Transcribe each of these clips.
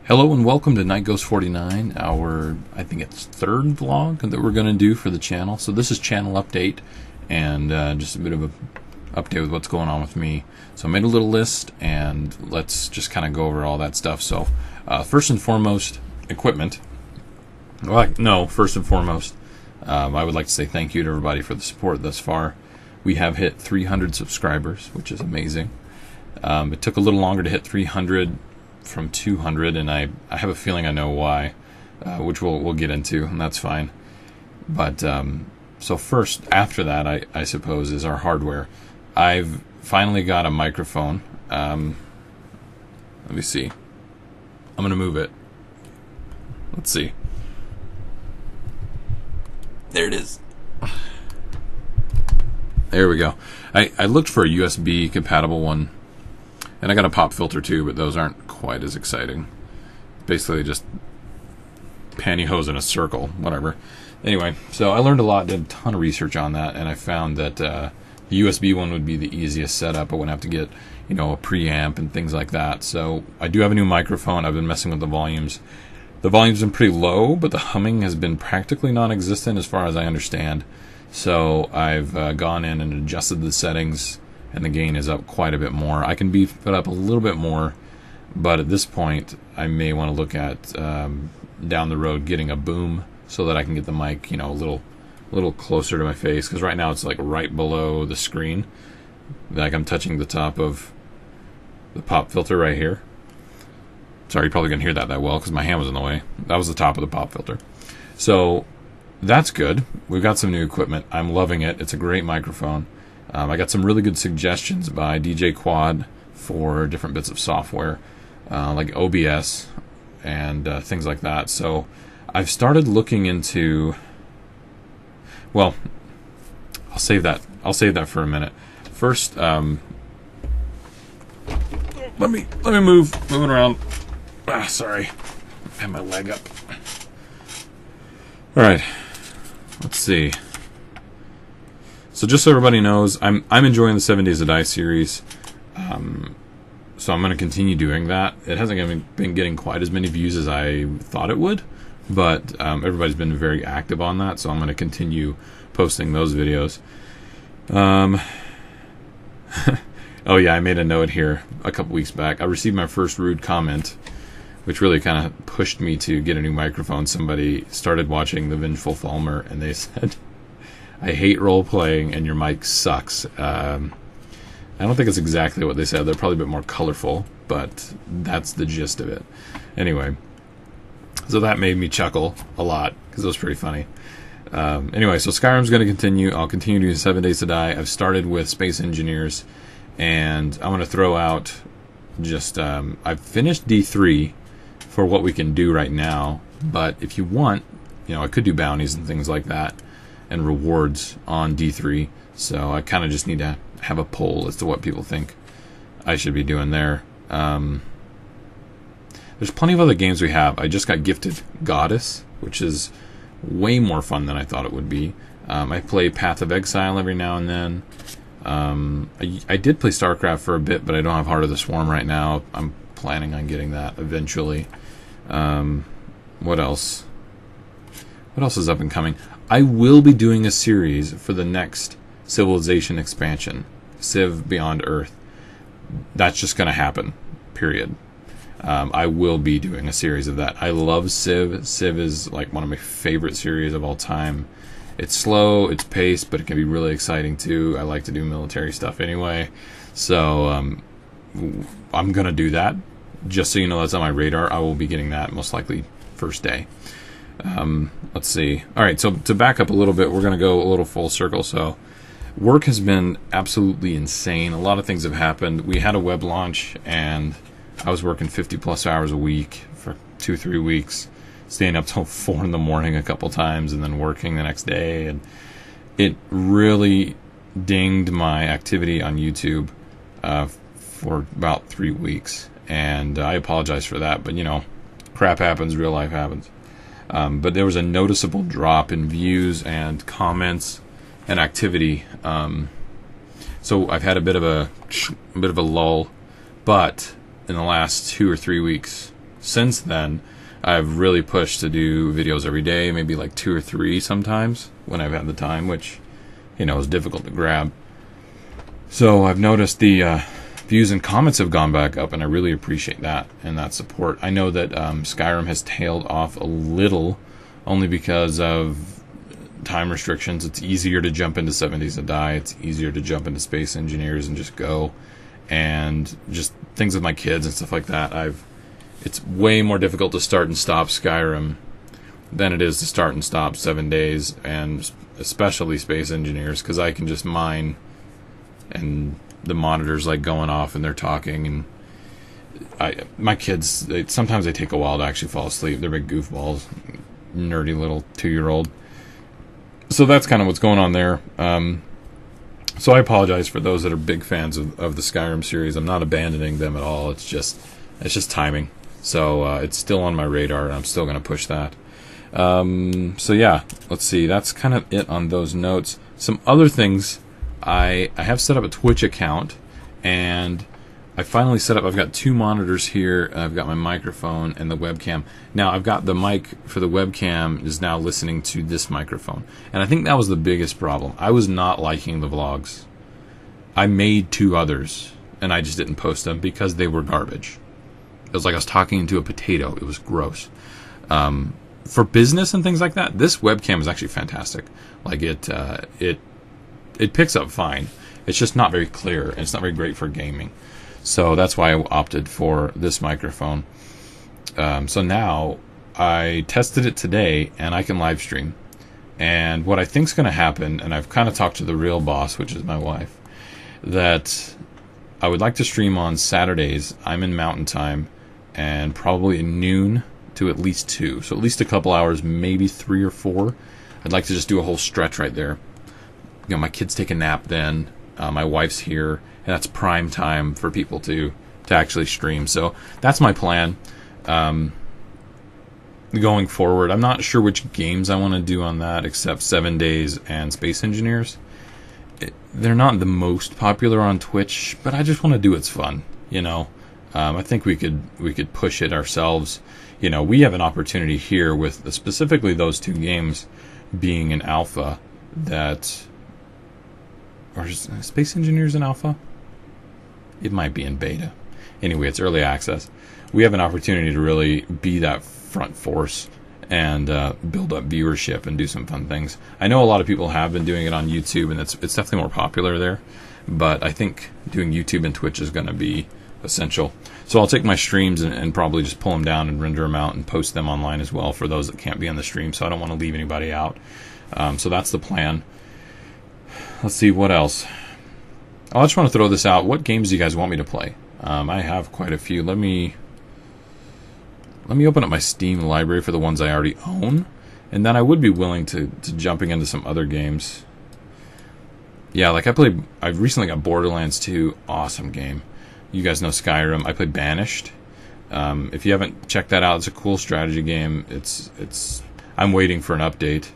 Hello and welcome to Night Ghost 49, I think it's third vlog that we're going to do for the channel. So this is channel update and just a bit of a update with what's going on with me. So I made a little list and let's just kind of go over all that stuff. So first and foremost, equipment. First and foremost, I would like to say thank you to everybody for the support thus far. We have hit 300 subscribers, which is amazing. It took a little longer to hit 300 from 200, and I have a feeling I know why, which we'll get into, and that's fine. But so first, after that, I suppose, is our hardware. I've finally got a microphone. Let me see. I'm gonna move it. Let's see. There it is. There we go. I looked for a USB compatible one. And I got a pop filter too, but those aren't quite as exciting. Basically just pantyhose in a circle, whatever. Anyway, so I learned a lot, did a ton of research on that, and I found that the USB one would be the easiest setup. I wouldn't have to get, a preamp and things like that. So I do have a new microphone. I've been messing with the volumes. The volume's been pretty low, but the humming has been practically non-existent as far as I understand. So I've gone in and adjusted the settings, and the gain is up quite a bit more. I can beef it up a little bit more, but at this point, I may want to look at down the road getting a boom so that I can get the mic, a little closer to my face. Because right now it's like right below the screen, like I'm touching the top of the pop filter right here. Sorry, you're probably gonna hear that well because my hand was in the way. That was the top of the pop filter. So that's good. We've got some new equipment. I'm loving it. It's a great microphone. I got some really good suggestions by DJ Quad for different bits of software, like OBS and things like that. So I've started looking into. Well, I'll save that. I'll save that for a minute. First, let me moving around. Sorry, I have my leg up. All right, let's see. So just so everybody knows, I'm enjoying the 7 Days to Die series, so I'm going to continue doing that. It hasn't been getting quite as many views as I thought it would, but everybody's been very active on that, so I'm going to continue posting those videos. Oh yeah, I made a note here a couple weeks back. I received my first rude comment, which really kind of pushed me to get a new microphone. Somebody started watching The Vengeful Falmer, and they said, I hate role-playing and your mic sucks. I don't think it's exactly what they said. They're probably a bit more colorful, but that's the gist of it. Anyway, so that made me chuckle a lot because it was pretty funny. Anyway, so Skyrim's going to continue. I'll continue doing 7 Days to Die. I've started with Space Engineers, and I'm going to throw out just... I've finished D3 for what we can do right now, but if you want, I could do bounties and things like that, and rewards on D3, so I kind of just need to have a poll as to what people think I should be doing there. There's plenty of other games we have. I just got gifted Goddess, which is way more fun than I thought it would be. I play Path of Exile every now and then. I did play StarCraft for a bit, but I don't have Heart of the Swarm right now. I'm planning on getting that eventually. What else? What else is up and coming? I will be doing a series for the next Civilization expansion, Civ Beyond Earth. That's just going to happen, period. I will be doing a series of that. I love Civ. Civ is like one of my favorite series of all time. It's slow, it's paced, but it can be really exciting too. I like to do military stuff anyway. So I'm going to do that. Just so you know, that's on my radar. I will be getting that most likely first day. Let's see. All right, so to back up a little bit, we're going to go a little full circle. So work has been absolutely insane. A lot of things have happened. We had a web launch, and I was working 50-plus hours a week for 2-3 weeks, staying up till 4 in the morning a couple times, and then working the next day. And it really dinged my activity on YouTube for about 3 weeks. And I apologize for that, but, crap happens, real life happens. But there was a noticeable drop in views and comments and activity. So I've had a bit of a lull, but in the last 2 or 3 weeks, since then, I've really pushed to do videos every day, maybe like 2 or 3 sometimes when I've had the time, which, is difficult to grab. So I've noticed the views and comments have gone back up, and I really appreciate that and that support. I know that Skyrim has tailed off a little, only because of time restrictions. It's easier to jump into 7 Days to Die. It's easier to jump into Space Engineers and just go. And just things with my kids and stuff like that. It's way more difficult to start and stop Skyrim than it is to start and stop 7 Days, and especially Space Engineers, because I can just mine, and the monitor's like going off and they're talking, and my kids, sometimes they take a while to actually fall asleep. They're big goofballs, nerdy little 2-year-old. So that's kind of what's going on there. So I apologize for those that are big fans of the Skyrim series. I'm not abandoning them at all. It's just timing. So it's still on my radar, and I'm still going to push that. So yeah, let's see. That's kind of it on those notes. Some other things. I have set up a Twitch account, and I finally set up. I've got 2 monitors here. I've got my microphone and the webcam. Now I've got the mic for the webcam is now listening to this microphone, and I think that was the biggest problem. I was not liking the vlogs. I made 2 others, and I just didn't post them because they were garbage. It was like I was talking to a potato. It was gross. For business and things like that, this webcam is actually fantastic. Like it picks up fine. It's just not very clear, and it's not very great for gaming. So that's why I opted for this microphone. So now I tested it today, and I can live stream. And what I think is going to happen, and I've kind of talked to the real boss, which is my wife, that I would like to stream on Saturdays. I'm in Mountain Time, and probably noon to at least 2. So at least a couple hours, maybe 3 or 4. I'd like to just do a whole stretch right there. My kids take a nap then. My wife's here, and that's prime time for people to actually stream. So that's my plan. Going forward, I'm not sure which games I want to do on that, except 7 Days and Space Engineers. They're not the most popular on Twitch, but I just want to do what's fun. I think we could push it ourselves. We have an opportunity here with specifically those 2 games being an alpha that. Or is Space Engineers in alpha? It might be in beta. Anyway, it's early access. We have an opportunity to really be that front force and build up viewership and do some fun things. I know a lot of people have been doing it on YouTube, and it's definitely more popular there. But I think doing YouTube and Twitch is going to be essential. So I'll take my streams and probably just pull them down and render them out and post them online as well for those that can't be on the stream. So I don't want to leave anybody out. So that's the plan. Let's see, what else? I just want to throw this out. What games do you guys want me to play? I have quite a few. Let me open up my Steam library for the ones I already own, and then I would be willing to jumping into some other games. Yeah, like I recently got Borderlands 2, awesome game. You guys know Skyrim. I played Banished. If you haven't checked that out, it's a cool strategy game. I'm waiting for an update.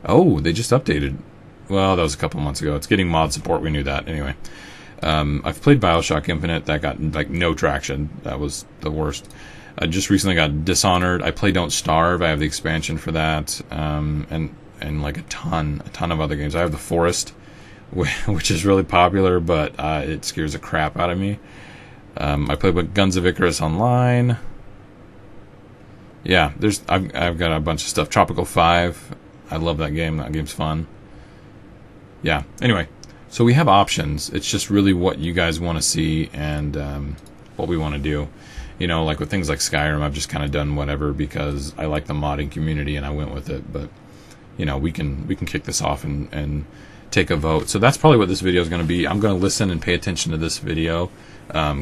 Oh, they just updated. Well, that was a couple months ago. It's getting mod support. We knew that. Anyway, I've played BioShock Infinite. That got no traction. That was the worst. I just recently got Dishonored. I play Don't Starve. I have the expansion for that, and like a ton of other games. I have The Forest, which is really popular, but it scares the crap out of me. I played with Guns of Icarus Online. Yeah, I've got a bunch of stuff. Tropical 5. I love that game. That game's fun. Yeah. Anyway, so we have options. It's just really what you guys want to see and what we want to do. Like with things like Skyrim, I've just kind of done whatever because I like the modding community and I went with it. But we can kick this off and take a vote. So that's probably what this video is going to be. I'm going to listen and pay attention to this video.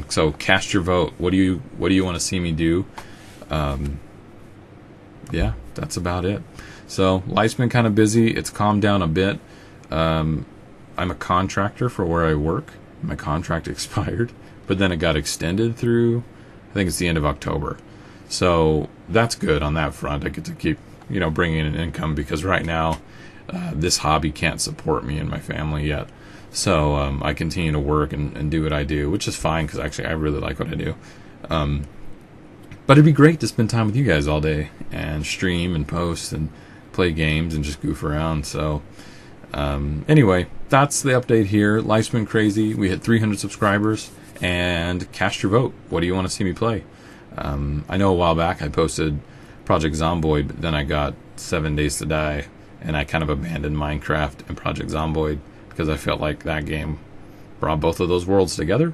So cast your vote. What do you want to see me do? Yeah, that's about it. So life's been kind of busy. It's calmed down a bit. I'm a contractor for where I work. My contract expired, but then it got extended through, I think it's the end of October. So that's good on that front. I get to keep, bringing in an income because right now, this hobby can't support me and my family yet. So I continue to work and do what I do, which is fine because actually I really like what I do. But it'd be great to spend time with you guys all day and stream and post and play games and just goof around. So anyway, that's the update here. Life's been crazy. We hit 300 subscribers, and cast your vote. What do you want to see me play? I know a while back I posted Project Zomboid, but then I got 7 Days to Die, and I kind of abandoned Minecraft and Project Zomboid because I felt like that game brought both of those worlds together.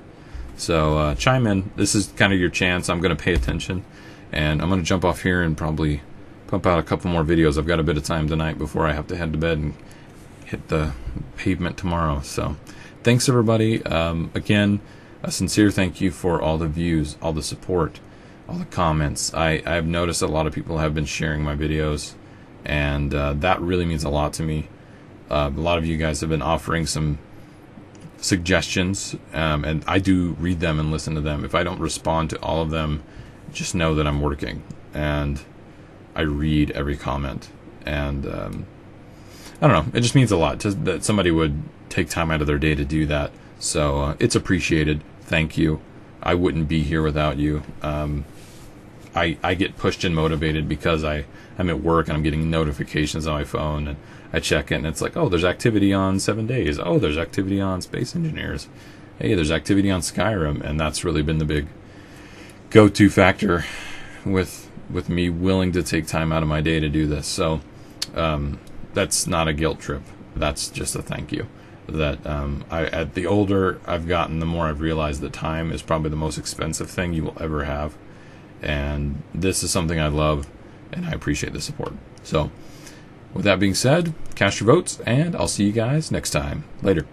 So chime in. This is kind of your chance. I'm going to pay attention, and I'm going to jump off here and probably pump out a couple more videos. I've got a bit of time tonight before I have to head to bed and hit the pavement tomorrow. So thanks everybody. Again, a sincere thank you for all the views, all the support, all the comments. I've noticed a lot of people have been sharing my videos, and that really means a lot to me. A lot of you guys have been offering some suggestions, and I do read them and listen to them. If I don't respond to all of them, just know that I'm working, and I read every comment. And I don't know, it just means a lot that somebody would take time out of their day to do that. So it's appreciated. Thank you. I wouldn't be here without you. I get pushed and motivated because I'm at work and I'm getting notifications on my phone, and I check it and it's like, oh, there's activity on 7 Days. Oh, there's activity on Space Engineers. Hey, there's activity on Skyrim. And that's really been the big go-to factor with me willing to take time out of my day to do this. So that's not a guilt trip. That's just a thank you. That the older I've gotten, the more I've realized that time is probably the most expensive thing you will ever have. And this is something I love, and I appreciate the support. So with that being said, cast your votes, and I'll see you guys next time. Later.